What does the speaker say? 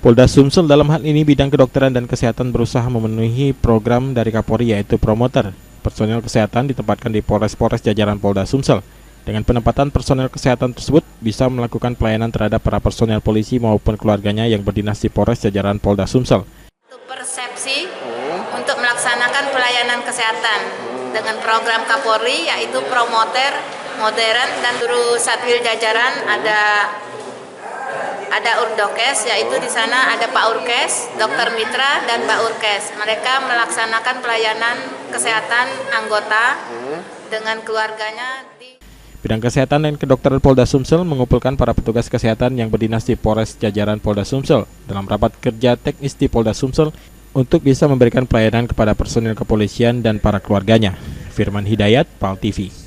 Polda Sumsel dalam hal ini bidang kedokteran dan kesehatan berusaha memenuhi program dari Kapolri yaitu promoter. Personel kesehatan ditempatkan di Polres-Polres jajaran Polda Sumsel. Dengan penempatan personel kesehatan tersebut bisa melakukan pelayanan terhadap para personel polisi maupun keluarganya yang berdinas di Polres jajaran Polda Sumsel. Persepsi untuk melaksanakan pelayanan kesehatan dengan program Kapolri yaitu promoter modern dan seluruh satwil jajaran ada Urdokes, yaitu di sana ada Pak Urkes, Dokter Mitra dan Pak Urkes. Mereka melaksanakan pelayanan kesehatan anggota dengan keluarganya di Bidang Kesehatan dan Kedokteran Polda Sumsel mengumpulkan para petugas kesehatan yang berdinas di Polres jajaran Polda Sumsel dalam rapat kerja teknis di Polda Sumsel untuk bisa memberikan pelayanan kepada personil kepolisian dan para keluarganya. Firman Hidayat, PAL TV.